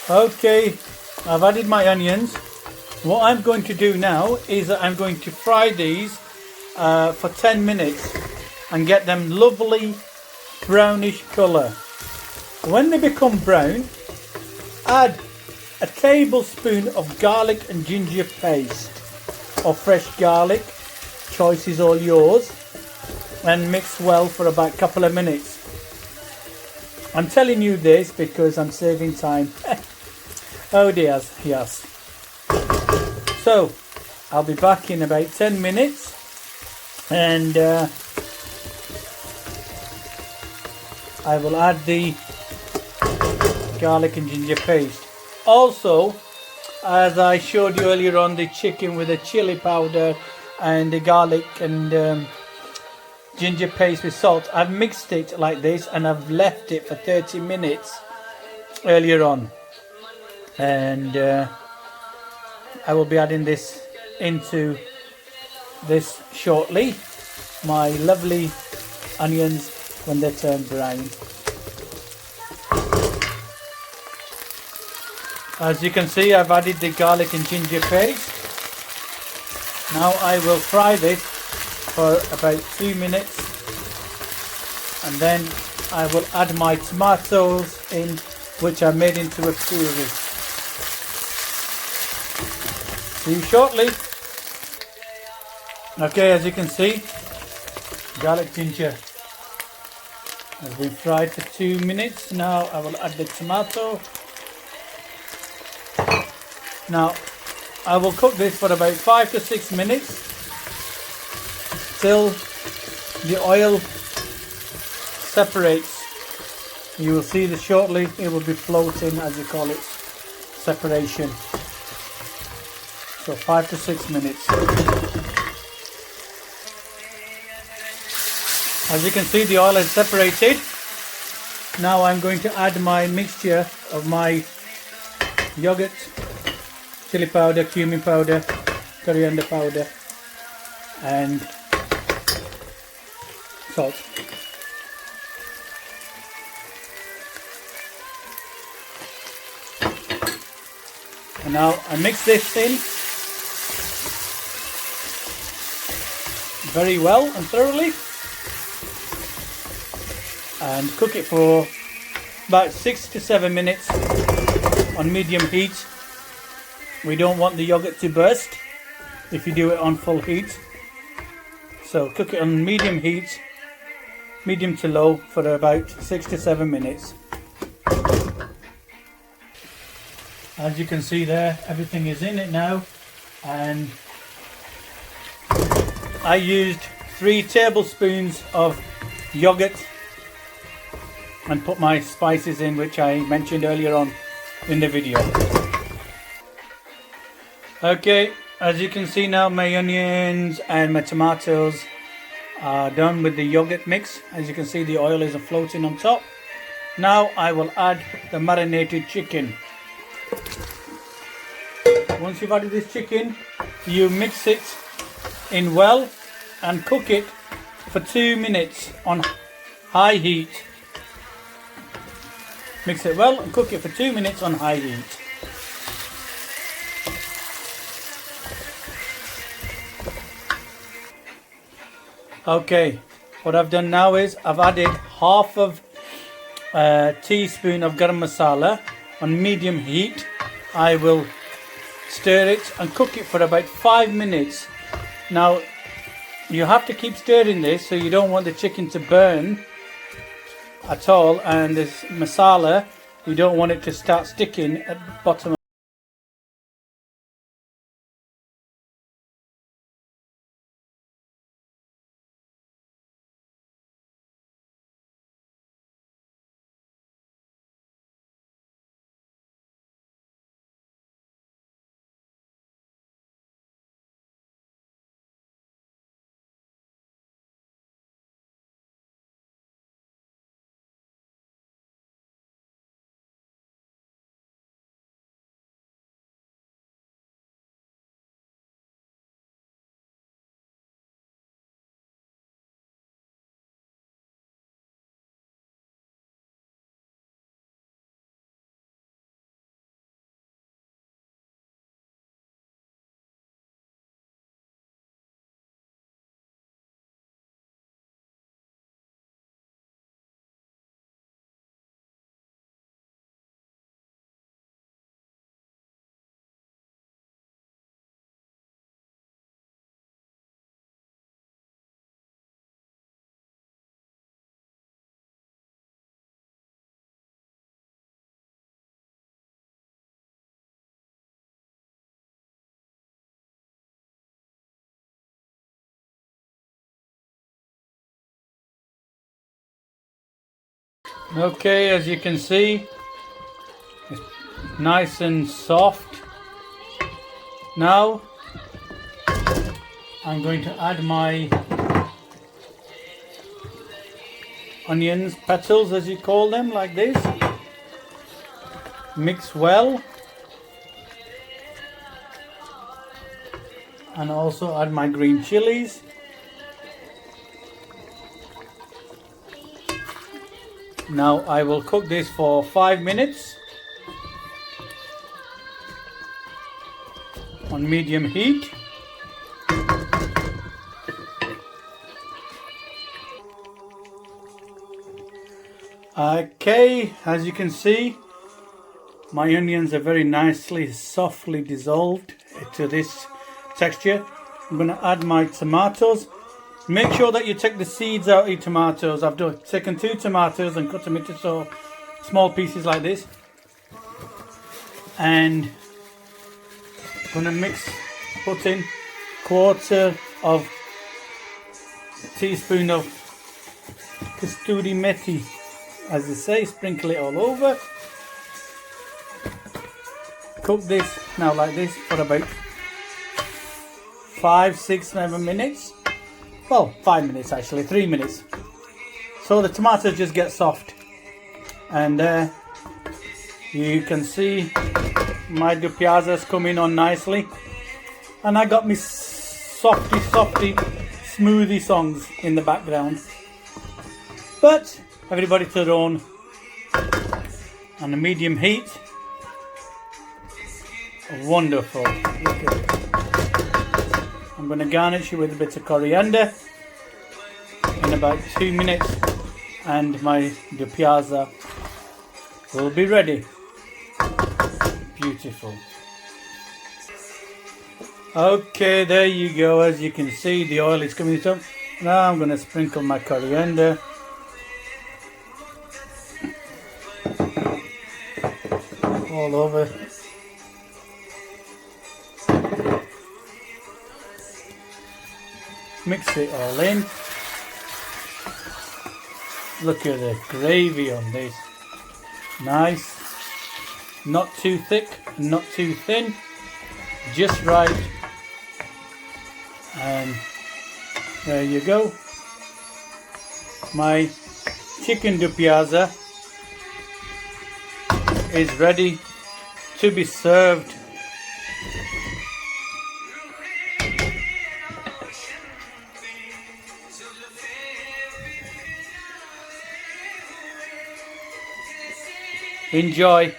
Okay, I've added my onions. What I'm going to do now is that I'm going to fry these for 10 minutes and get them lovely brownish colour. When they become brown, add a tablespoon of garlic and ginger paste or fresh garlic, choice is all yours, and mix well for about a couple of minutes. I'm telling you this because I'm saving time. Oh dear, yes. So I'll be back in about 10 minutes and I will add the garlic and ginger paste. Also, as I showed you earlier on, the chicken with the chili powder and the garlic and ginger paste with salt, I've mixed it like this and I've left it for 30 minutes earlier on, and I will be adding this into this shortly, my lovely onions when they turn brown. As you can see, I've added the garlic and ginger paste. Now I will fry this for about 2 minutes and then I will add my tomatoes in, which I made into a puree. See you shortly. Okay, as you can see, garlic ginger has been fried for 2 minutes. Now I will add the tomato. Now I will cook this for about 5 to 6 minutes till the oil separates. You will see this shortly, it will be floating, as you call it, separation. So 5 to 6 minutes. As you can see, the oil has separated. Now I'm going to add my mixture of my yogurt, chili powder, cumin powder, coriander powder and salt. And now I mix this in very well and thoroughly and cook it for about 6 to 7 minutes on medium heat. We don't want the yogurt to burst if you do it on full heat. So cook it on medium heat, medium to low, for about 6 to 7 minutes. As you can see there, everything is in it now, and I used 3 tablespoons of yogurt and put my spices in, which I mentioned earlier on in the video. Okay, as you can see now, my onions and my tomatoes are done with the yogurt mix. As you can see, the oil is floating on top. Now I will add the marinated chicken. Once you've added this chicken, you mix it in well and cook it for 2 minutes on high heat. Mix it well and cook it for 2 minutes on high heat. Okay, what I've done now is I've added half of a teaspoon of garam masala on medium heat. I will stir it and cook it for about 5 minutes. Now you have to keep stirring this, so you don't want the chicken to burn at all, and this masala, you don't want it to start sticking at the bottom Okay, as you can see, it's nice and soft. Now I'm going to add my onions, petals as you call them, like this. Mix well. And also add my green chilies. Now I will cook this for 5 minutes on medium heat. Okay, as you can see, my onions are very nicely, softly dissolved to this texture. I'm going to add my tomatoes. Make sure that you take the seeds out of your tomatoes. I've taken 2 tomatoes and cut them into small pieces like this. And I'm going to put in 1/4 of a teaspoon of kasturi methi. As they say, sprinkle it all over. Cook this now like this for about 5, 6, 7 minutes. Well, 5 minutes actually, 3 minutes. So the tomatoes just get soft. And you can see my Dopiaza's coming on nicely. And I got me softy smoothie songs in the background. But everybody to their own. On a medium heat. Wonderful. Look at it. I'm going to garnish it with a bit of coriander in about 2 minutes, and my Dopiaza will be ready. Beautiful. Okay, there you go. As you can see, the oil is coming up. Now I'm going to sprinkle my coriander. All over. Mix it all in. Look at the gravy on this. Nice. Not too thick, not too thin. Just right. And there you go. My chicken Dopiaza is ready to be served. Enjoy.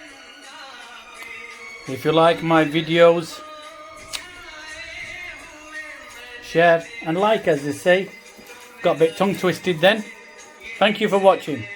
If you like my videos, share and like, as they say. Got a bit tongue twisted then. Thank you for watching.